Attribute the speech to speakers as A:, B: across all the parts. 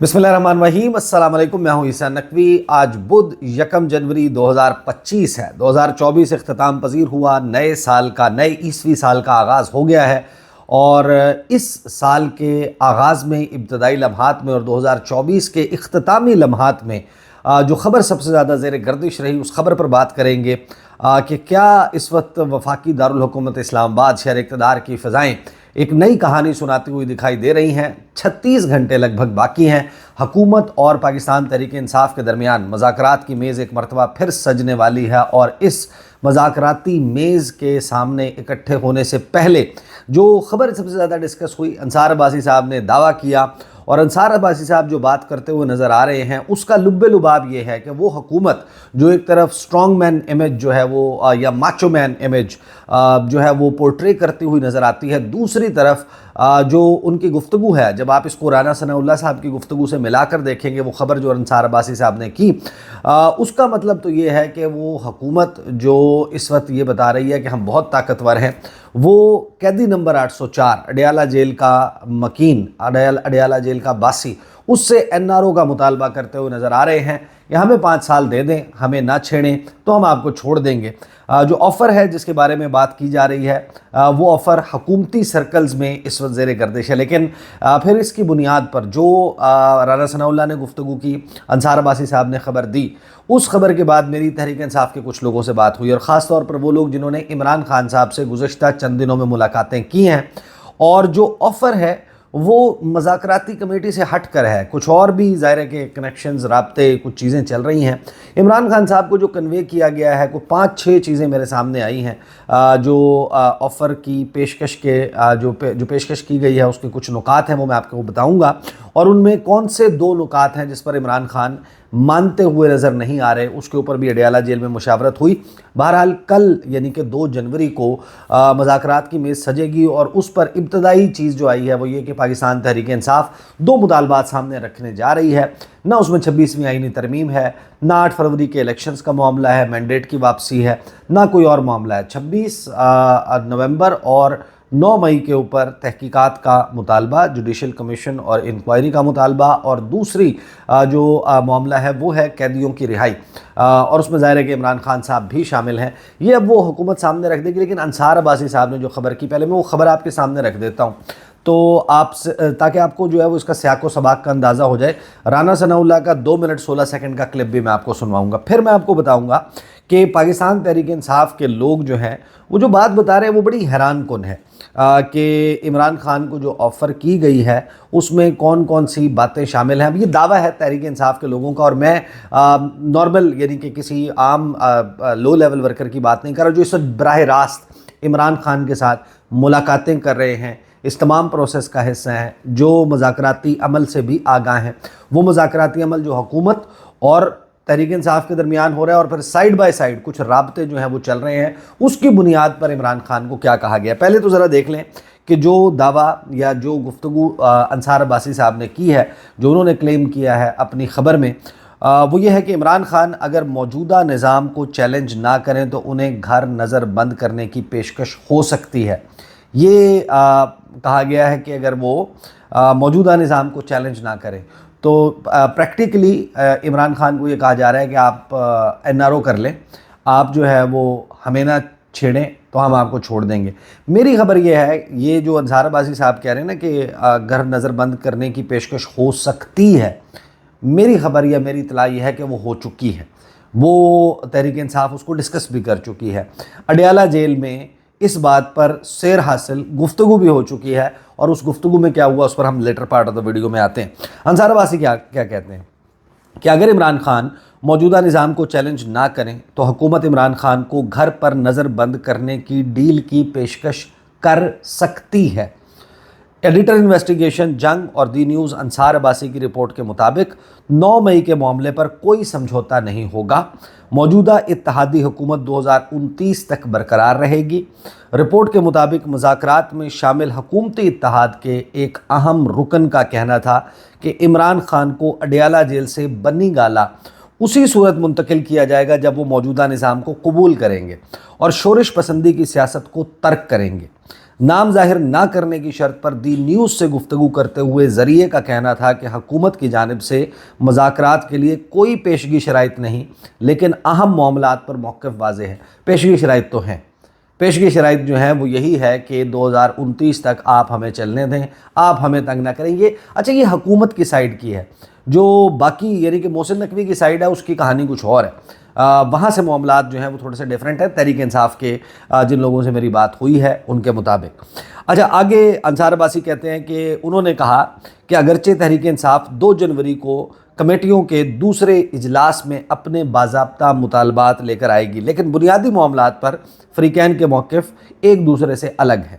A: बिस्मिल्लाहिर्रहमानिर्रहीम। अस्सलाम वालेकुम। मैं हूं ईसा नकवी। आज बुध 1 जनवरी 2025 है। 2024 इख्तिताम पजीर हुआ, नए साल का, नए ईसवी साल का आगाज़ हो गया है। और इस साल के आगाज़ में, इब्तदाई लम्हात में और 2024 के इख्तितामी लम्हात में जो ख़बर सबसे ज़्यादा ज़ेर गर्दिश रही, उस ख़बर पर बात करेंगे कि क्या इस वक्त वफाकी दारुल हुकूमत इस्लामाबाद शहर इक़्तिदार की फ़िज़ाएँ एक नई कहानी सुनाती हुई दिखाई दे रही हैं। 36 घंटे लगभग बाकी हैं। हुकूमत और पाकिस्तान तहरीक इंसाफ के दरमियान मुज़ाकरात की मेज़ एक मरतबा फिर सजने वाली है। और इस मुज़ाकराती मेज़ के सामने इकट्ठे होने से पहले जो ख़बर सबसे ज़्यादा डिस्कस हुई, अंसार अब्बासी साहब ने दावा किया, और अंसार अब्बासी साहब जो बात करते हुए नज़र आ रहे हैं, उसका लुब्बे लुबाब ये है कि वो हुकूमत जो एक तरफ स्ट्रॉन्ग मैन इमेज जो है वो या माचो मैन इमेज जो है वो पोर्ट्रे करती हुई नज़र आती है, दूसरी तरफ जो उनकी गुफ्तगू है, जब आप इसको राना सनाउल्लाह साहब की गुफ्तगू से मिलाकर देखेंगे, वो ख़बर जो अंसार अब्बासी साहब ने की, उसका मतलब तो ये है कि वो हुकूमत जो इस वक्त ये बता रही है कि हम बहुत ताकतवर हैं, वो कैदी नंबर 804 अडयाला जेल का मकीन, अडयाला जेल का बासी, उससे NRO का मुतालबा करते हुए नज़र आ रहे हैं कि हमें 5 साल दे दें, हमें ना छेड़ें तो हम आपको छोड़ देंगे। जो ऑफ़र है जिसके बारे में बात की जा रही है, वो ऑफ़र हुकूमती सर्कल्स में इस वक्त ज़ेर गर्दिश है। लेकिन फिर इसकी बुनियाद पर जो राना सनाउल्लाह ने गुफ्तगू की, अंसार अब्बासी साहब ने ख़बर दी, उस ख़बर के बाद मेरी तहरीक इंसाफ के कुछ लोगों से बात हुई, और ख़ास तौर पर वो लोग जिन्होंने इमरान खान साहब से गुज़श्ता चंद दिनों में मुलाकातें की हैं। और जो ऑफ़र है वो मुज़ाकराती कमेटी से हट कर है, कुछ और भी ज़ाहिर है कि कनेक्शंस, राब्ते, कुछ चीज़ें चल रही हैं। इमरान खान साहब को जो कन्वे किया गया है, को 5-6 चीज़ें मेरे सामने आई हैं जो ऑफ़र की पेशकश के जो पेशकश की गई है, उसके कुछ नुकात हैं, वो मैं आपको बताऊँगा। और उनमें कौन से 2 नुकात हैं जिस पर इमरान खान मानते हुए नज़र नहीं आ रहे, उसके ऊपर भी अडयाला जेल में मुशावरत हुई। बहरहाल कल यानी कि 2 जनवरी को मुज़ाकरात की मेज़ सजेगी, और उस पर इब्तदाई चीज़ जो आई है वो ये कि पाकिस्तान तहरीक इंसाफ 2 मुतालबात सामने रखने जा रही है। ना उसमें 26वीं आईनी तरमीम है, ना 8 फरवरी के इलेक्शंस का मामला है, मैंडेट की वापसी है, ना कोई और मामला है। 26 नवंबर और 9 मई के ऊपर तहकीकात का मुतालबा, जुडिशल कमीशन और इंक्वायरी का मुतालबा, और दूसरी जो मामला है वो है कैदियों की रिहाई, और उसमें ज़ाहिर है कि इमरान खान साहब भी शामिल हैं। ये अब वो हुकूमत सामने रख देगी। लेकिन अंसार अब्बासी साहब ने जो ख़बर की, पहले मैं वो ख़बर आपके सामने रख देता हूँ तो आप ताकि आपको जो है वो इसका सियाको सबाक का अंदाज़ा हो जाए। राना सनाउल्लाह का 2 मिनट 16 सेकंड का क्लिप भी मैं आपको सुनवाऊँगा। फिर मैं आपको बताऊँगा कि पाकिस्तान तहरीक इंसाफ के लोग जो हैं वो जो बात बता रहे हैं वो बड़ी हैरान कुन है कि इमरान खान को जो ऑफ़र की गई है उसमें कौन कौन सी बातें शामिल हैं। अब ये दावा है तहरीक इंसाफ के लोगों का, और मैं नॉर्मल यानी कि किसी आम लो लेवल वर्कर की बात नहीं कर रहा जो इस वक्त बराह रास्त इमरान खान के साथ मुलाकातें कर रहे हैं, इस तमाम प्रोसेस का हिस्सा हैं, जो मुज़ाकराती अमल से भी आगाह हैं। वो मुज़ाकराती अमल जो हुकूमत और तहरीक इंसाफ के दरमियान हो रहा है, और फिर साइड बाय साइड कुछ राब्ते जो हैं वो चल रहे हैं, उसकी बुनियाद पर इमरान खान को क्या कहा गया। पहले तो ज़रा देख लें कि जो दावा या जो गुफ्तगू अंसार अब्बासी साहब ने की है, जो उन्होंने क्लेम किया है अपनी ख़बर में, वो ये है कि इमरान खान अगर मौजूदा निज़ाम को चैलेंज ना करें तो उन्हें घर नज़र बंद करने की पेशकश हो सकती है। ये कहा गया है कि अगर वो मौजूदा निज़ाम को चैलेंज ना करें तो प्रैक्टिकली इमरान खान को ये कहा जा रहा है कि आप NRO कर लें, आप जो है वो हमें ना छेड़ें तो हम आपको छोड़ देंगे। मेरी ख़बर ये है, ये जो अंसार अब्बासी साहब कह रहे हैं ना कि घर नज़र बंद करने की पेशकश हो सकती है, मेरी ख़बर या मेरी इत्तला ये है कि वो हो चुकी है। वो तहरीक इंसाफ उसको डिस्कस भी कर चुकी है। अडयाला जेल में इस बात पर सैर हासिल गुफ्तगू भी हो चुकी है, और उस गुफ्तगू में क्या हुआ उस पर हम later part of the video में आते हैं। अंसार अब्बासी क्या कहते हैं कि अगर इमरान खान मौजूदा निज़ाम को चैलेंज ना करें तो हुकूमत इमरान खान को घर पर नज़र बंद करने की डील की पेशकश कर सकती है। एडिटर इन्वेस्टिगेशन जंग और दी न्यूज़ अंसार अब्बासी की रिपोर्ट के मुताबिक 9 मई के मामले पर कोई समझौता नहीं होगा। मौजूदा इत्तेहादी हुकूमत 2029 तक बरकरार रहेगी। रिपोर्ट के मुताबिक मुज़ाकरात में शामिल हुकूमती इत्तेहाद के एक अहम रुकन का कहना था कि इमरान खान को अडयाला जेल से बनी गाला उसी सूरत मुंतकिल किया जाएगा जब वो मौजूदा निज़ाम को कबूल करेंगे और शोरिश पसंदी की सियासत को तर्क करेंगे। نام ظاہر نہ کرنے کی شرط پر دی نیوز سے گفتگو کرتے ہوئے ذریعے کا کہنا تھا کہ حکومت کی جانب سے مذاکرات کے لیے کوئی پیشگی شرائط نہیں، لیکن اہم معاملات پر موقف واضح ہے۔ پیشگی شرائط تو ہیں، پیشگی شرائط جو ہیں وہ یہی ہے کہ 2029 تک آپ ہمیں چلنے دیں، آپ ہمیں تنگ نہ کریں گے۔ اچھا، یہ حکومت کی سائیڈ کی ہے، جو باقی یعنی کہ محسن نقوی کی سائیڈ ہے اس کی کہانی کچھ اور ہے، وہاں سے معاملات جو ہیں وہ تھوڑے سے ڈیفرنٹ ہیں تحریک انصاف کے جن لوگوں سے میری بات ہوئی ہے ان کے مطابق۔ اچھا، آگے انصار عباسی کہتے ہیں کہ انہوں نے کہا کہ اگرچہ تحریک انصاف 2 جنوری کو کمیٹیوں کے دوسرے اجلاس میں اپنے باضابطہ مطالبات لے کر آئے گی، لیکن بنیادی معاملات پر فریقین کے موقف ایک دوسرے سے الگ ہیں۔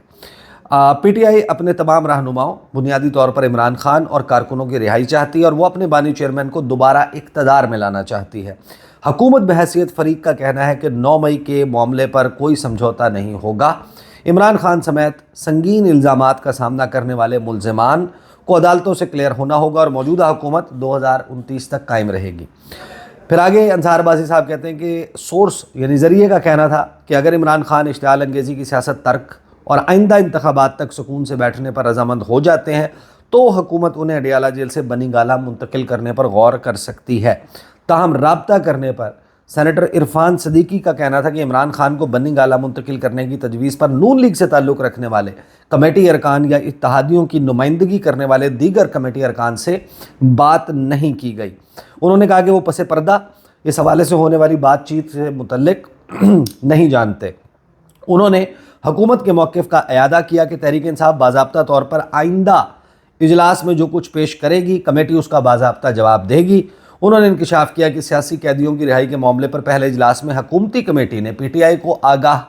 A: پی ٹی آئی اپنے تمام رہنماؤں بنیادی طور پر عمران خان اور کارکنوں کی رہائی چاہتی ہے اور وہ اپنے بانی چیئرمین کو دوبارہ اقتدار میں لانا چاہتی ہے۔ حکومت بحیثیت فریق کا کہنا ہے کہ 9 مئی کے معاملے پر کوئی سمجھوتہ نہیں ہوگا۔ عمران خان سمیت سنگین الزامات کا سامنا کرنے والے ملزمان کو عدالتوں سے کلیئر ہونا ہوگا اور موجودہ حکومت 2029 تک قائم رہے گی۔ پھر آگے انصار عباسی صاحب کہتے ہیں کہ سورس یعنی ذریعے کا کہنا تھا کہ اگر عمران خان اشتعال انگیزی کی سیاست ترک اور آئندہ انتخابات تک سکون سے بیٹھنے پر رضامند ہو جاتے ہیں تو حکومت انہیں اڈیالہ جیل سے بنی گالہ منتقل کرنے پر غور کر سکتی ہے۔ تاہم رابطہ کرنے پر سینیٹر عرفان صدیقی کا کہنا تھا کہ عمران خان کو بنی گالہ منتقل کرنے کی تجویز پر نون لیگ سے تعلق رکھنے والے کمیٹی ارکان یا اتحادیوں کی نمائندگی کرنے والے دیگر کمیٹی ارکان سے بات نہیں کی گئی۔ انہوں نے کہا کہ وہ پس پردہ اس حوالے سے ہونے والی بات چیت سے متعلق نہیں جانتے۔ انہوں نے حکومت کے موقف کا اعادہ کیا کہ تحریک انصاف باضابطہ طور پر آئندہ اجلاس میں جو کچھ پیش کرے گی کمیٹی اس کا باضابطہ جواب دے گی۔ انہوں نے انکشاف کیا کہ سیاسی قیدیوں کی رہائی کے معاملے پر پہلے اجلاس میں حکومتی کمیٹی نے پی ٹی آئی کو آگاہ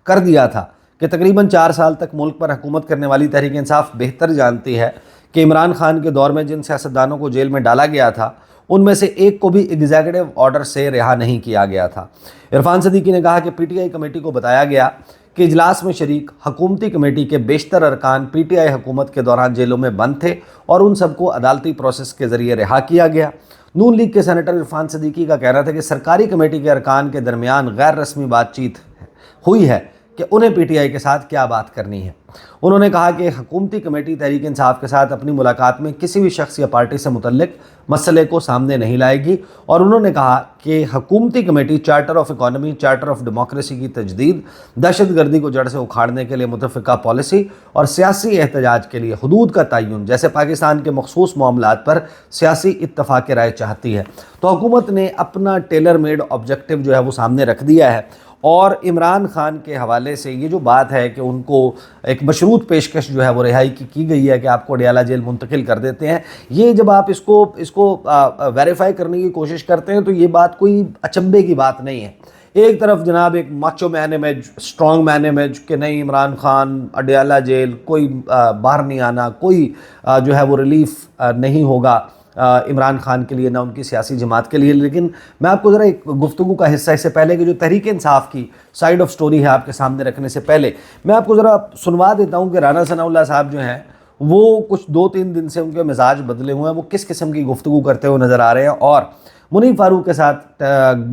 A: کر دیا تھا کہ تقریباً 4 سال تک ملک پر حکومت کرنے والی تحریک انصاف بہتر جانتی ہے کہ عمران خان کے دور میں جن سیاستدانوں کو جیل میں ڈالا گیا تھا ان میں سے ایک کو بھی ایگزیکٹو آرڈر سے رہا نہیں کیا گیا تھا۔ عرفان صدیقی نے کہا کہ پی ٹی آئی کمیٹی کو بتایا گیا کہ اجلاس میں شریک حکومتی کمیٹی کے بیشتر ارکان پی ٹی آئی حکومت کے دوران جیلوں میں بند تھے اور ان سب کو عدالتی پروسیس کے ذریعے رہا کیا گیا۔ نون لیگ کے سینیٹر عرفان صدیقی کا کہنا تھا کہ سرکاری کمیٹی کے ارکان کے درمیان غیر رسمی بات چیت ہوئی ہے کہ انہیں پی ٹی آئی کے ساتھ کیا بات کرنی ہے۔ انہوں نے کہا کہ حکومتی کمیٹی تحریک انصاف کے ساتھ اپنی ملاقات میں کسی بھی شخص یا پارٹی سے متعلق مسئلے کو سامنے نہیں لائے گی، اور انہوں نے کہا کہ حکومتی committee charter of economy, charter of democracy کی تجدید، دہشت گردی کو جڑ سے اکھاڑنے کے لیے متفقہ پالیسی اور سیاسی احتجاج کے لیے حدود کا تعین جیسے پاکستان کے مخصوص معاملات پر سیاسی اتفاق رائے چاہتی ہے۔ تو حکومت نے اپنا ٹیلر میڈ آبجیکٹو جو ہے وہ سامنے رکھ دیا ہے، اور عمران خان کے حوالے سے یہ جو بات ہے کہ ان کو ایک مشروط پیشکش جو ہے وہ رہائی کی گئی ہے کہ آپ کو اڈیالہ جیل منتقل کر دیتے ہیں، یہ جب آپ اس کو ویریفائی کرنے کی کوشش کرتے ہیں تو یہ بات کوئی اچنبے کی بات نہیں ہے۔ ایک طرف جناب ایک ماچو مین امیج، اسٹرانگ مین امیج کہ نہیں عمران خان اڈیالہ جیل، کوئی باہر نہیں آنا، کوئی جو ہے وہ ریلیف نہیں ہوگا عمران خان کے لیے، نہ ان کی سیاسی جماعت کے لیے۔ لیکن میں آپ کو ذرا ایک گفتگو کا حصہ اس سے پہلے کہ جو تحریک انصاف کی سائیڈ آف سٹوری ہے آپ کے سامنے رکھنے سے پہلے میں آپ کو ذرا سنوا دیتا ہوں کہ رانا ثناء اللہ صاحب جو ہیں وہ کچھ 2-3 دن سے ان کے مزاج بدلے ہوئے ہیں، وہ کس قسم کی گفتگو کرتے ہوئے نظر آ رہے ہیں، اور منیب فاروق کے ساتھ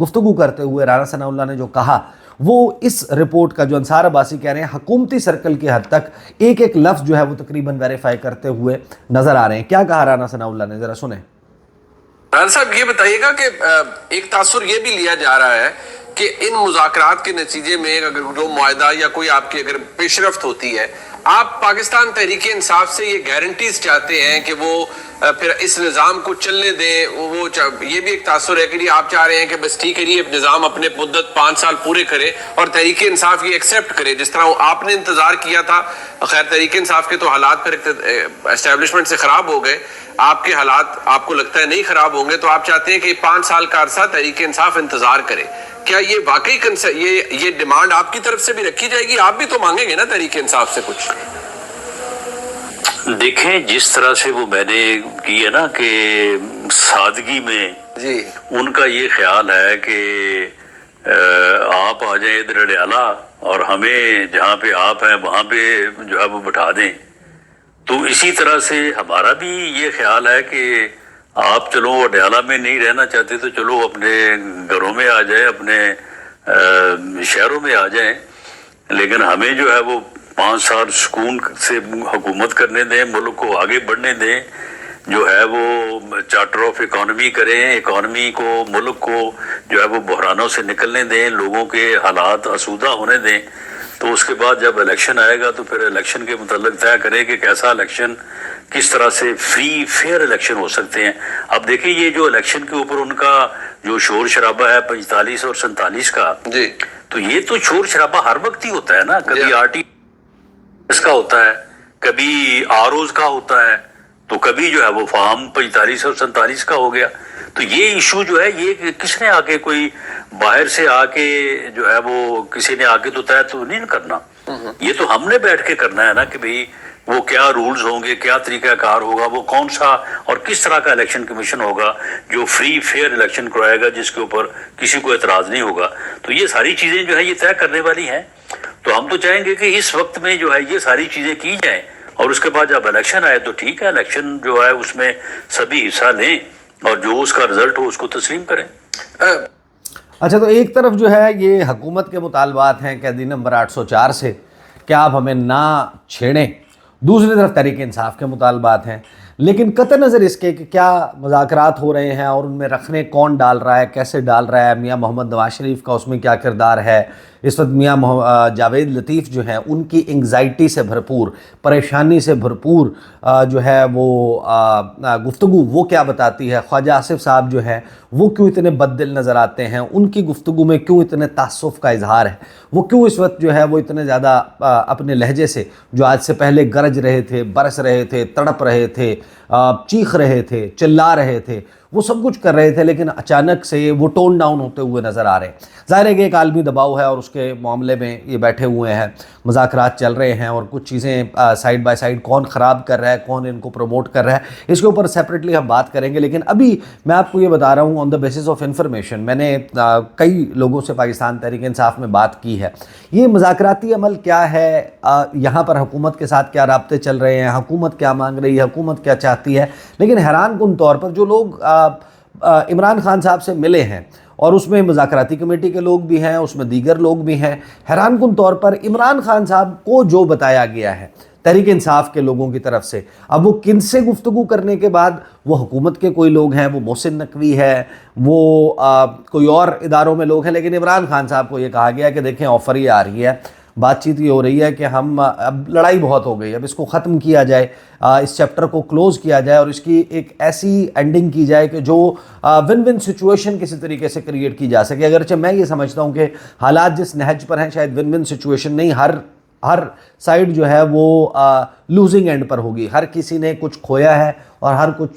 A: گفتگو کرتے ہوئے رانا ثناء اللہ نے جو کہا وہ اس رپورٹ کا جو انصار عباسی کہہ رہے ہیں حکومتی سرکل کی حد تک ایک ایک لفظ جو ہے وہ تقریباً ویریفائی کرتے ہوئے نظر آ رہے ہیں۔ کیا کہا رانا ثناء اللہ نے، ذرا سنیں۔
B: رانا صاحب یہ بتائیے گا کہ ایک تاثر یہ بھی لیا جا رہا ہے کہ ان مذاکرات کے نتیجے میں اگر جو معاہدہ یا کوئی آپ کی اگر پیش رفت ہوتی ہے، آپ پاکستان تحریک انصاف سے یہ گارنٹیز چاہتے ہیں کہ وہ پھر اس نظام کو چلنے دیں، وہ یہ بھی ایک تاثر ہے کہ آپ چاہ رہے ہیں کہ بس ٹھیک ہے یہ نظام اپنے مدت 5 سال پورے کرے اور تحریک انصاف یہ ایکسیپٹ کرے جس طرح آپ نے انتظار کیا تھا۔ خیر تحریک انصاف کے تو حالات پھر اسٹیبلشمنٹ سے خراب ہو گئے، آپ کے حالات آپ کو لگتا ہے نہیں خراب ہوں گے، تو آپ چاہتے ہیں کہ 5 سال کا عرصہ تحریک انصاف انتظار کرے۔ کیا یہ واقعی یہ ڈیمانڈ آپ کی طرف سے بھی رکھی جائے گی؟ آپ بھی تو مانگیں گے نا تحریک انصاف سے کچھ؟
C: دیکھیں جس طرح سے وہ میں نے کی ہے نا کہ سادگی میں
B: جی
C: ان کا یہ خیال ہے کہ آپ آ جائیں ادھر اڈیالہ اور ہمیں جہاں پہ آپ ہیں وہاں پہ جو ہے وہ بٹھا دیں، تو اسی طرح سے ہمارا بھی یہ خیال ہے کہ آپ چلو اڈیالہ میں نہیں رہنا چاہتے تو چلو اپنے گھروں میں آ جائیں، اپنے شہروں میں آ جائیں، لیکن ہمیں جو ہے وہ 5 साल सुकून से हुकूमत करने दें, मुल्क को आगे बढ़ने दें, जो है वो चार्टर ऑफ इकॉनमी करें, इकॉनमी को, मुल्क को जो है वो बहरानों से निकलने दें, लोगों के हालात आसूदा होने दें। तो उसके बाद जब इलेक्शन आएगा तो फिर इलेक्शन के मुतल्लिक तय करें कि कैसा इलेक्शन, किस तरह से फ्री फेयर इलेक्शन हो सकते हैं। अब देखिए ये जो इलेक्शन के ऊपर उनका जो शोर शराबा है 45 और 47 का
B: जी,
C: तो ये तो शोर शराबा हर वक्त ही होता है ना, कभी आरटी का होता है, कभी आरओज का होता है, तो कभी जो है वो फार्म 45 और 47 का हो गया। तो ये इशू जो है ये किसने आके, कोई बाहर से आके जो है वो किसी ने आके तो तय तो नहीं करना, ये तो हमने बैठ के करना है ना कि भाई वो क्या रूल्स होंगे, क्या तरीकाकार होगा, वो कौन सा और किस तरह का इलेक्शन कमीशन होगा जो फ्री फेयर इलेक्शन कराएगा, जिसके ऊपर किसी को एतराज नहीं होगा। तो ये सारी चीजें जो है ये तय करने वाली हैं। तो हम तो चाहेंगे कि इस वक्त में जो है ये सारी चीजें की जाएं, और उसके बाद जब इलेक्शन आए तो ठीक है, इलेक्शन जो है उसमें सभी हिस्सा लें और जो उसका रिजल्ट हो उसको तस्लीम करें।
A: अच्छा, तो एक तरफ जो है ये हुकूमत के मुतालबात हैं कैदी नंबर 804 से कि आप हमें ना छेड़ें, दूसरी तरफ तहरीक इंसाफ के मुतालबात हैं, लेकिन कतई नज़र इसके कि क्या मुज़ाकरात हो रहे हैं और उनमें रखने कौन डाल रहा है, कैसे डाल रहा है, मियाँ मोहम्मद नवाज शरीफ का उसमें क्या किरदार है। इस वक्त मियाँ जावेद लतीफ़ जो हैं उनकी एंग्जाइटी से भरपूर, परेशानी से भरपूर जो है वो गुफ्तगू वो क्या बताती है। ख्वाजा आसिफ साहब जो हैं वो क्यों इतने बददिल नज़र आते हैं, उनकी गुफ्तगू में क्यों इतने तासुफ़ का इजहार है, वो क्यों इस वक्त जो है वो इतने ज़्यादा अपने लहजे से जो आज से पहले गरज रहे थे, बरस रहे थे, तड़प रहे थे, चीख रहे थे, चिल्ला रहे थे, वो सब कुछ कर रहे थे, लेकिन अचानक से वो टोन डाउन होते हुए नज़र आ रहे हैं। ज़ाहिर है कि एक आलमी दबाव है और उसके मामले में ये बैठे हुए हैं, मुज़ाकरात चल रहे हैं और कुछ चीज़ें साइड बाय साइड कौन ख़राब कर रहा है, कौन इनको प्रमोट कर रहा है, इसके ऊपर सेपरेटली हम बात करेंगे। लेकिन अभी मैं आपको ये बता रहा हूँ on the basis of information, मैंने कई लोगों से पाकिस्तान तहरीक इंसाफ में बात की है। ये मुज़ाकराती अमल क्या है, यहाँ पर हुकूमत के साथ क्या राब्ते चल रहे हैं, हुकूमत क्या मांग रही है, हुकूमत क्या चाहती है। लेकिन हैरान कुन तौर पर जो लोग इमरान खान साहब से मिले हैं, और उसमें मुज़ाकराती कमेटी के लोग भी हैं, उसमें दीगर लोग भी हैं, हैरान कुन तौर पर इमरान खान साहब को जो बताया गया है तहरीक इंसाफ के लोगों की तरफ से, अब वो किन से गुफ्तगू करने के बाद, वो हुकूमत के कोई लोग हैं, वो मोहसिन नकवी है, वो कोई और इदारों में लोग हैं, लेकिन इमरान खान साहब को ये कहा गया कि देखें ऑफ़र ये आ रही है, बातचीत ये हो रही है कि हम अब लड़ाई बहुत हो गई, अब इसको ख़त्म किया जाए, इस चैप्टर को क्लोज़ किया जाए और इसकी एक ऐसी एंडिंग की जाए कि जो विन विन सिचुएशन किसी तरीके से क्रिएट की जा सके। अगरचे मैं ये समझता हूँ कि हालात जिस नहज पर हैं शायद विन विन सिचुएशन नहीं, हर साइड जो है वो लूजिंग एंड पर होगी, हर किसी ने कुछ खोया है और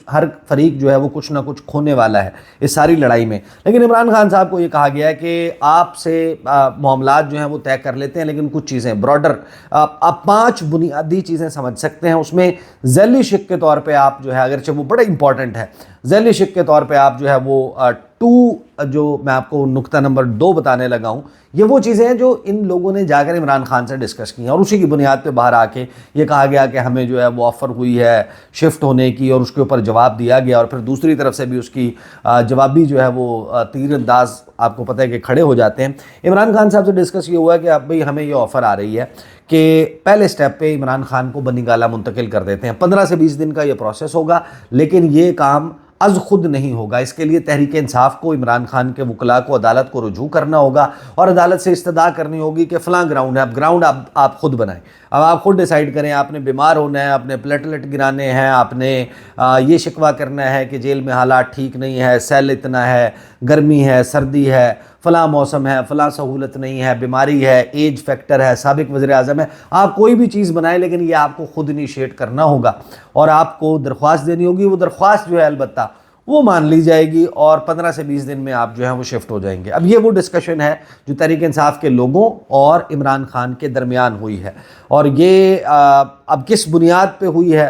A: हर फरीक जो है वो कुछ ना कुछ खोने वाला है इस सारी लड़ाई में। लेकिन इमरान खान साहब को ये कहा गया है कि आपसे मामलात जो हैं वो तय कर लेते हैं, लेकिन कुछ चीज़ें ब्रॉडर आप 5 बुनियादी चीज़ें समझ सकते हैं। उसमें ज़ैली शिक के तौर पे आप जो है, अगरचे वो बड़ा इंपॉर्टेंट है, ज़ैली शिक के तौर पे आप जो है वो 2 जो मैं आपको नुक्ता नंबर 2 बताने लगा हूँ, ये वो चीज़ें हैं जो इन लोगों ने जाकर इमरान खान से डिस्कस की हैं और उसी की बुनियाद पे बाहर आके ये कहा गया कि हमें जो है वो ऑफ़र हुई है शिफ्ट होने की, और उसके ऊपर जवाब दिया गया, और फिर दूसरी तरफ से भी उसकी जवाबी जो है वो तीरंदाज आपको पता है कि खड़े हो जाते हैं। इमरान खान साहब से डिस्कस ये हुआ कि अब भाई हमें ये ऑफ़र आ रही है कि पहले स्टेप पे इमरान खान को बनीगाला मुंतकिल कर देते हैं, 15 से 20 दिन का ये प्रोसेस होगा, लेकिन ये काम अज खुद नहीं होगा। इसके लिए तहरीक इंसाफ को, इमरान खान के वकला को अदालत को रुजू करना होगा और अदालत से इस्तदा करनी होगी कि फ़लाँ ग्राउंड है, अब ग्राउंड आप खुद बनाएं, अब आप खुद डिसाइड करें, आपने बीमार होना है, आपने प्लेटलेट गिराने हैं, आपने ये शिकवा करना है कि जेल में हालात ठीक नहीं है, सेल इतना है, गर्मी है, सर्दी है, फ़लाँ मौसम है, फ़लाँ सहूलत नहीं है, बीमारी है, एज फैक्टर है, साबिक वज़ीर आज़म है, आप कोई भी चीज़ बनाएं, लेकिन ये आपको खुद इनिशिएट करना होगा और आपको दरख्वास्त देनी होगी। वो दरख्वास्त जो है अलबत्ता वो मान ली जाएगी और 15 से 20 दिन में आप जो है वो शिफ्ट हो जाएंगे। अब ये वो डिस्कशन है जो तहरीक इंसाफ के लोगों और इमरान खान के दरमियान हुई है, और ये अब किस बुनियाद पे हुई है,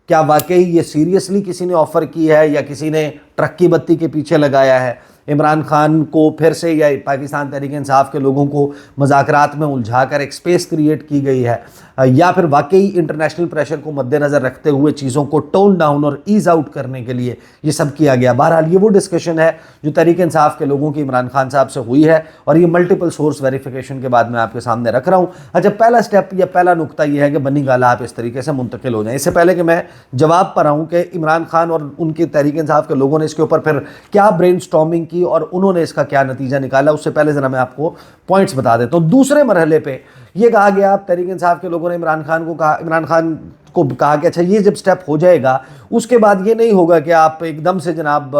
A: क्या वाकई ये सीरियसली किसी ने ऑफ़र की है या किसी ने ट्रक की बत्ती के पीछे लगाया है इमरान खान को फिर से, या पाकिस्तान तहरीक इंसाफ के लोगों को मुज़ाकरात में उलझा कर एक स्पेस क्रिएट की गई है। या फिर वाकई इंटरनेशनल प्रेशर को मद्देनज़र रखते हुए चीज़ों को टोन डाउन और ईज़ आउट करने के लिए ये सब किया गया। बहरहाल ये वो डिस्कशन है जो तहरीक इंसाफ के लोगों की इमरान खान साहब से हुई है और ये मल्टीपल सोर्स वेरिफिकेशन के बाद मैं आपके सामने रख रहा हूँ। अच्छा, पहला स्टेप या पहला नुक्ता ये है कि बन्नी गाला आप इस तरीके से मुंतकिल हो जाएं। इससे पहले कि मैं जवाब पर आऊँ कि इमरान खान और उनके तहरीक इंसाफ के लोगों ने इसके ऊपर फिर क्या ब्रेन स्टॉर्मिंग की और उन्होंने इसका क्या नतीजा निकाला, उससे पहले ज़रा मैं आपको पॉइंट्स बता देता हूँ। दूसरे मरहले पे ये कहा गया, आप तहरीक इंसाफ के लोगों ने इमरान खान को कहा कि अच्छा ये जब स्टेप हो जाएगा उसके बाद ये नहीं होगा कि आप एकदम से जनाब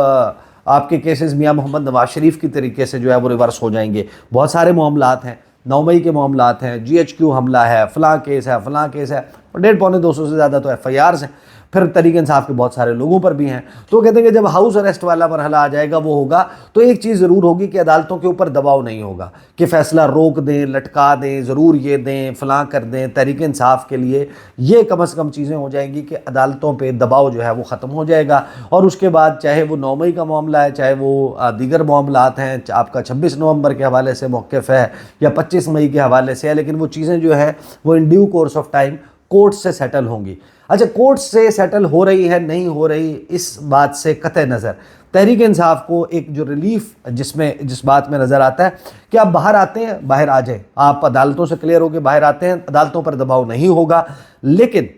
A: आपके केसेस मियां मोहम्मद नवाज शरीफ की तरीके से जो है वो रिवर्स हो जाएंगे। बहुत सारे मामलात हैं, 9 मई के मामलात हैं, GHQ हमला है, फ़लाँ केस है, फ़लाँ केस है, 150-200 से ज़्यादा तो FIRs हैं, फिर तहरीक इंसाफ के बहुत सारे लोगों पर भी हैं। तो कहते हैं कि जब हाउस अरेस्ट वाला मरहला आ जाएगा वो होगा तो एक चीज़ ज़रूर होगी कि अदालतों के ऊपर दबाव नहीं होगा कि फ़ैसला रोक दें, लटका दें, ज़रूर ये दें, फ़लाँ कर दें। तहरीक इंसाफ के लिए ये कम से कम चीज़ें हो जाएंगी कि अदालतों पे दबाव जो है वो ख़त्म हो जाएगा और उसके बाद चाहे वो 9 मई का मामला है, चाहे वो दीगर मामलात हैं, आपका 26 नवंबर के हवाले से मौक़िफ़ है या 25 मई के हवाले से है, लेकिन वो चीज़ें जो है वो in due course of time court से सेटल होंगी। अच्छा, कोर्ट से सेटल हो रही है नहीं हो रही, इस बात से कतई नज़र तहरीक इंसाफ को एक जो रिलीफ जिस बात में नज़र आता है कि आप बाहर आते हैं, बाहर आ जाएं, आप अदालतों से क्लियर होकर बाहर आते हैं, अदालतों पर दबाव नहीं होगा, लेकिन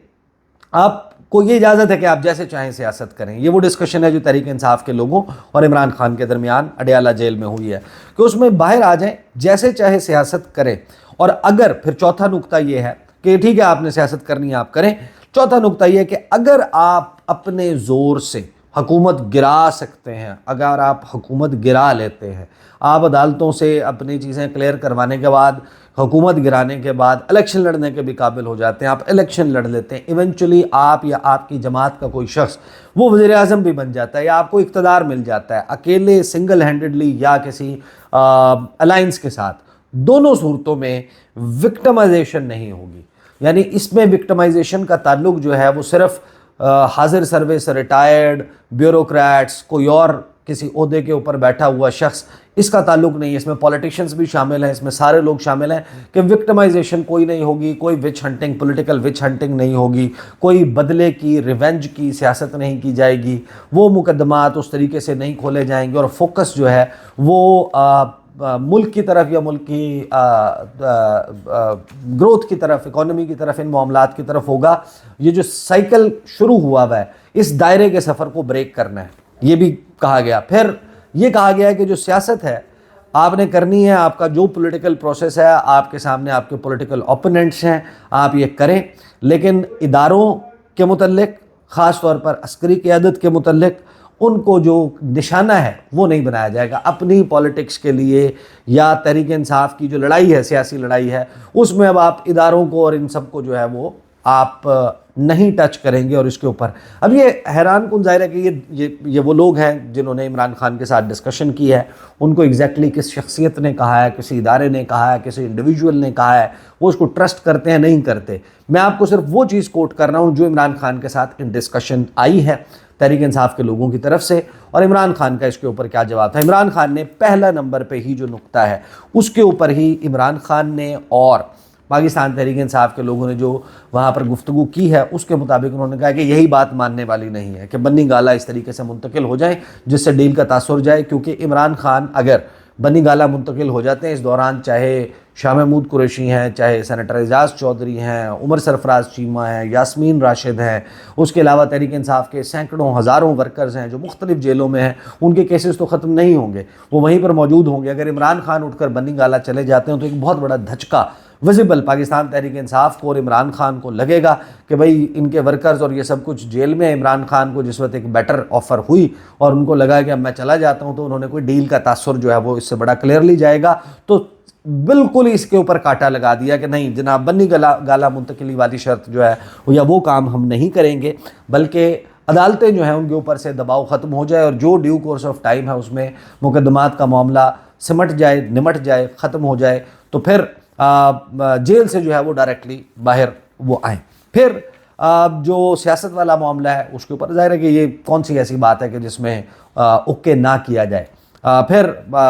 A: आपको ये इजाज़त है कि आप जैसे चाहें सियासत करें। ये वो डिस्कशन है जो तहरीक इंसाफ के लोगों और इमरान खान के दरमियान अडयाला जेल में हुई है कि उसमें बाहर आ जाएं, जैसे चाहे सियासत करें। और अगर फिर चौथा नुक्ता ये है कि ठीक है आपने सियासत करनी है आप करें। चौथा नुक्ता यह है कि अगर आप अपने ज़ोर से हुकूमत गिरा सकते हैं, अगर आप हुकूमत गिरा लेते हैं, आप अदालतों से अपनी चीज़ें क्लियर करवाने के बाद, हुकूमत गिराने के बाद इलेक्शन लड़ने के भी काबिल हो जाते हैं, आप इलेक्शन लड़ लेते हैं, इवेंचुअली आप या आपकी जमात का कोई शख्स वो वज़ीर आज़म भी बन जाता है या आपको इक़्तिदार मिल जाता है, अकेले सिंगल हैंडेडली या किसी अलाइंस के साथ। दोनों सूरतों में विक्टिमाइजेशन नहीं होगी। यानी इसमें विक्टिमाइजेशन का ताल्लुक जो है वो सिर्फ हाजिर सर्विस, रिटायर्ड ब्यूरोक्रेट्स, कोई और किसी ओहदे के ऊपर बैठा हुआ शख्स, इसका ताल्लुक नहीं है। इसमें पॉलिटिशियंस भी शामिल हैं, इसमें सारे लोग शामिल हैं कि विक्टिमाइजेशन कोई नहीं होगी, कोई विच हंटिंग, पॉलिटिकल विच हंटिंग नहीं होगी, कोई बदले की, रिवेंज की सियासत नहीं की जाएगी, वो मुकदमात उस तरीके से नहीं खोले जाएंगे और फोकस जो है वो मुल्क की तरफ या मुल्क की ग्रोथ की तरफ, इकोनॉमी की तरफ, इन मामलात की तरफ होगा। ये जो साइकिल शुरू हुआ हुआ है इस दायरे के सफ़र को ब्रेक करना है, ये भी कहा गया। फिर ये कहा गया है कि जो सियासत है आपने करनी है, आपका जो पॉलिटिकल प्रोसेस है, आपके सामने आपके पॉलिटिकल ओपोनेंट्स हैं, आप ये करें, लेकिन इदारों के मुतल्लिक, ख़ास तौर पर अस्करी क़यादत के मुतल्लिक उनको जो निशाना है वो नहीं बनाया जाएगा। अपनी पॉलिटिक्स के लिए या तहरीक इंसाफ की जो लड़ाई है, सियासी लड़ाई है, उसमें अब आप इदारों को और इन सब को जो है वो आप नहीं टच करेंगे। और इसके ऊपर अब ये हैरान कुन ज़ाहिर है कि ये वो लोग हैं जिन्होंने इमरान खान के साथ डिस्कशन की है, उनको एग्जैक्टली किस शख्सियत ने कहा है, किसी इदारे ने कहा है, किसी इंडिविजुअल ने कहा है, वो उसको ट्रस्ट करते हैं नहीं करते। मैं आपको सिर्फ वो चीज़ कोट कर रहा हूँ जो इमरान खान के साथ इन डिस्कशन आई है तहरीक इंसाफ के लोगों की तरफ से, और इमरान खान का इसके ऊपर क्या जवाब था। इमरान खान ने पहला नंबर पे ही जो नुक्ता है उसके ऊपर ही इमरान खान ने और पाकिस्तान तहरीक इंसाफ के लोगों ने जो वहाँ पर गुफ्तगू की है उसके मुताबिक उन्होंने कहा कि यही बात मानने वाली नहीं है कि बन्नी गाला इस तरीके से मुंतकिल हो जाए जिससे डील का तासुर जाए, क्योंकि इमरान खान अगर बन्नी गाला मुंतकिल हो जाते हैं इस दौरान, चाहे शाह महमूद कुरैशी हैं, चाहे सेनेटर एजाज चौधरी हैं, उमर सरफराज चीमा हैं, यास्मीन राशिद हैं, उसके अलावा तहरीक इंसाफ के सैकड़ों हज़ारों वर्कर्स हैं जो मुख्तलिफ जेलों में हैं, उनके केसेस तो ख़त्म नहीं होंगे, वो वहीं पर मौजूद होंगे। अगर इमरान खान उठकर बन्नी गाला चले जाते हैं तो एक बहुत बड़ा धचका विजिबल पाकिस्तान तहरीक इंसाफ को और इमरान खान को लगेगा कि भाई इनके वर्कर्स और ये सब कुछ जेल में है। इमरान खान को जिस वक्त एक बेटर ऑफ़र हुई और उनको लगा कि अब मैं चला जाता हूँ, तो उन्होंने कोई डील का तासुर जो है वो इससे बड़ा क्लियरली जाएगा, तो बिल्कुल ही इसके ऊपर कांटा लगा दिया कि नहीं जनाब, बन्नी गाला मुंतकिली वाली शर्त जो है या वो काम हम नहीं करेंगे, बल्कि अदालतें जो हैं उनके ऊपर से दबाव ख़त्म हो जाए और जो ड्यू कोर्स ऑफ टाइम है उसमें मुकदमात का मामला सिमट जाए, निमट जाए, ख़त्म हो जाए, तो फिर जेल से जो है वो डायरेक्टली बाहर वो आएँ। फिर जो सियासत वाला मामला है उसके ऊपर ज़ाहिर है कि ये कौन सी ऐसी बात है कि जिसमें ओके ना किया जाए। फिर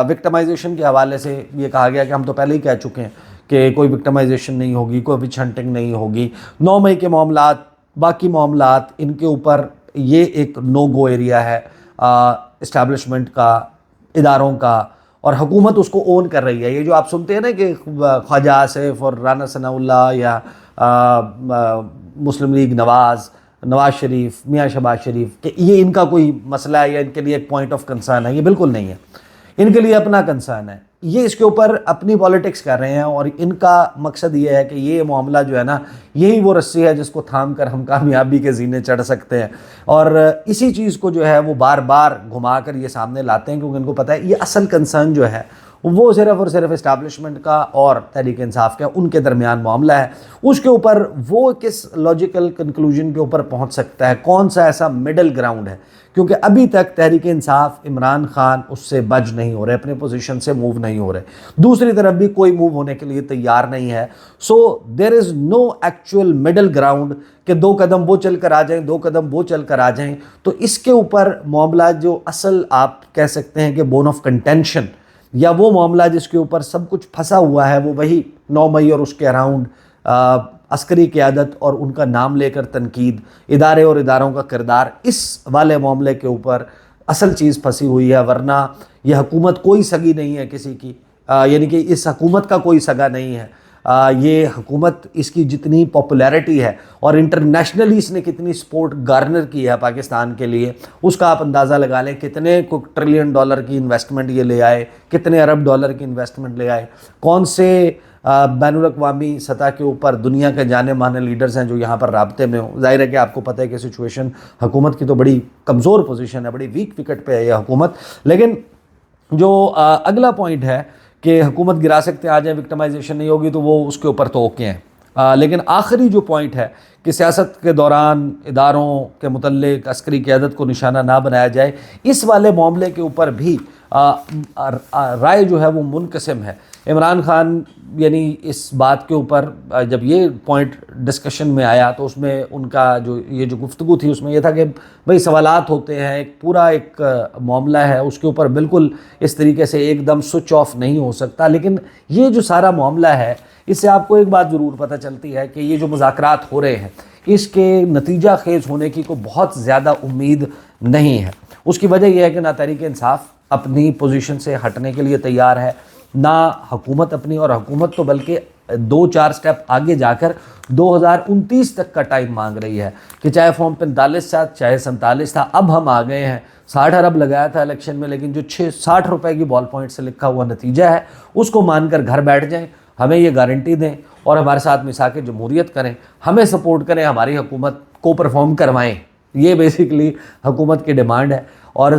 A: विक्टिमाइजेशन के हवाले से ये कहा गया कि हम तो पहले ही कह चुके हैं کہ کوئی وکٹمائزیشن نہیں ہوگی, کوئی وچ ہنٹنگ نہیں ہوگی. 9 مئی کے معاملات, باقی معاملات, ان کے اوپر یہ ایک نو گو ایریا ہے اسٹیبلشمنٹ کا, اداروں کا, اور حکومت اس کو اون کر رہی ہے. یہ جو آپ سنتے ہیں نا کہ خواجہ آصف اور رانا ثناء اللہ یا مسلم لیگ نواز شریف, میاں شہباز شریف, کہ یہ ان کا کوئی مسئلہ ہے یا ان کے لیے ایک پوائنٹ آف کنسرن ہے, یہ بالکل نہیں ہے. ان کے لیے اپنا کنسرن ہے. یہ اس کے اوپر اپنی پالیٹکس کر رہے ہیں, اور ان کا مقصد یہ ہے کہ یہ معاملہ جو ہے نا, یہی وہ رسی ہے جس کو تھام کر ہم کامیابی کے زینے چڑھ سکتے ہیں. اور اسی چیز کو جو ہے وہ بار بار گھما کر یہ سامنے لاتے ہیں, کیونکہ ان کو پتہ ہے یہ اصل کنسرن جو ہے وہ صرف اور صرف اسٹیبلشمنٹ کا اور تحریک انصاف کا, ان کے درمیان معاملہ ہے. اس کے اوپر وہ کس لاجیکل کنکلوژن کے اوپر پہنچ سکتا ہے, کون سا ایسا مڈل گراؤنڈ ہے, کیونکہ ابھی تک تحریک انصاف, عمران خان اس سے بج نہیں ہو رہے, اپنے پوزیشن سے موو نہیں ہو رہے, دوسری طرف بھی کوئی موو ہونے کے لیے تیار نہیں ہے. سو دیر از نو ایکچوئل مڈل گراؤنڈ کہ 2 قدم وہ چل کر آ جائیں, 2 قدم وہ چل کر آ جائیں. تو اس کے اوپر معاملہ جو اصل آپ کہہ سکتے ہیں کہ بون آف کنٹینشن, یا وہ معاملہ جس کے اوپر سب کچھ پھنسا ہوا ہے, وہ وہی 9 مئی اور اس کے اراؤنڈ عسکری قیادت اور ان کا نام لے کر تنقید, ادارے اور اداروں کا کردار, اس والے معاملے کے اوپر اصل چیز پھنسی ہوئی ہے. ورنہ یہ حکومت کوئی سگی نہیں ہے کسی کی, یعنی کہ اس حکومت کا کوئی سگا نہیں ہے. یہ حکومت, اس کی جتنی پاپولیرٹی ہے اور انٹرنیشنلی اس نے کتنی سپورٹ گارنر کی ہے پاکستان کے لیے, اس کا آپ اندازہ لگا لیں. کتنے $1 ٹریلین کی انویسٹمنٹ یہ لے آئے, کتنے ارب ڈالر کی انویسٹمنٹ لے آئے, کون سے بین الاقوامی سطح کے اوپر دنیا کے جانے مانے لیڈرز ہیں جو یہاں پر رابطے میں ہوں. ظاہر ہے کہ آپ کو پتہ ہے کہ سچویشن حکومت کی تو بڑی کمزور پوزیشن ہے, بڑی ویک وکٹ پہ ہے یہ حکومت. لیکن جو اگلا پوائنٹ ہے کہ حکومت گرا سکتے آ جائیں, وکٹمائزیشن نہیں ہوگی, تو وہ اس کے اوپر تو اوکے ہیں. لیکن آخری جو پوائنٹ ہے کہ سیاست کے دوران اداروں کے متعلق عسکری قیادت کو نشانہ نہ بنایا جائے, اس والے معاملے کے اوپر بھی رائے جو ہے وہ منقسم ہے. عمران خان یعنی اس بات کے اوپر جب یہ پوائنٹ ڈسکشن میں آیا تو اس میں ان کا یہ جو گفتگو تھی اس میں یہ تھا کہ بھئی سوالات ہوتے ہیں, ایک پورا ایک معاملہ ہے, اس کے اوپر بالکل اس طریقے سے ایک دم سوئچ آف نہیں ہو سکتا. لیکن یہ جو سارا معاملہ ہے, اس سے آپ کو ایک بات ضرور پتہ چلتی ہے کہ یہ جو مذاکرات ہو رہے ہیں اس کے نتیجہ خیز ہونے کی کوئی بہت زیادہ امید نہیں ہے. اس کی وجہ یہ ہے کہ نہ تحریک انصاف اپنی پوزیشن سے ہٹنے کے لیے تیار ہے, نہ حکومت اپنی, اور حکومت تو بلکہ 2-4 سٹیپ آگے جا کر 2029 تک کا ٹائم مانگ رہی ہے کہ چاہے فارم 45 تھا, چاہے 47 تھا, اب ہم آ گئے ہیں. 60 ارب لگایا تھا الیکشن میں, لیکن جو 60 روپے کی بال پوائنٹ سے لکھا ہوا نتیجہ ہے اس کو مان کر گھر بیٹھ جائیں, ہمیں یہ گارنٹی دیں اور ہمارے ساتھ میثاق جمہوریت کریں, ہمیں سپورٹ کریں, ہماری حکومت کو پرفارم کروائیں. یہ بیسیکلی حکومت کی ڈیمانڈ ہے. اور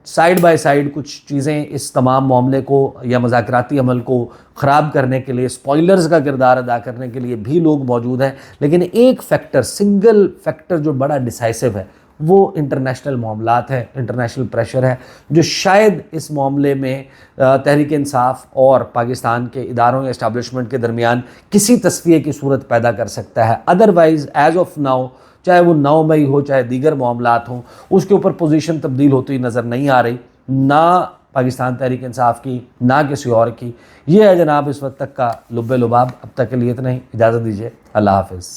A: سائیڈ بائی سائیڈ کچھ چیزیں اس تمام معاملے کو یا مذاکراتی عمل کو خراب کرنے کے لیے, اسپوائلرز کا کردار ادا کرنے کے لیے بھی لوگ موجود ہیں. لیکن ایک فیکٹر, سنگل فیکٹر جو بڑا ڈیسائسو ہے وہ انٹرنیشنل معاملات ہیں, انٹرنیشنل پریشر ہے, جو شاید اس معاملے میں تحریک انصاف اور پاکستان کے اداروں یا اسٹیبلشمنٹ کے درمیان کسی تصفیے کی صورت پیدا کر سکتا ہے. ادروائز ایز آف ناؤ, چاہے وہ 9 مئی ہو چاہے دیگر معاملات ہوں, اس کے اوپر پوزیشن تبدیل ہوتی نظر نہیں آ رہی, نہ پاکستان تحریک انصاف کی نہ کسی اور کی. یہ ہے جناب اس وقت تک کا لب لباب. اب تک کے لیے اتنا ہی, اجازت دیجیے, اللہ حافظ.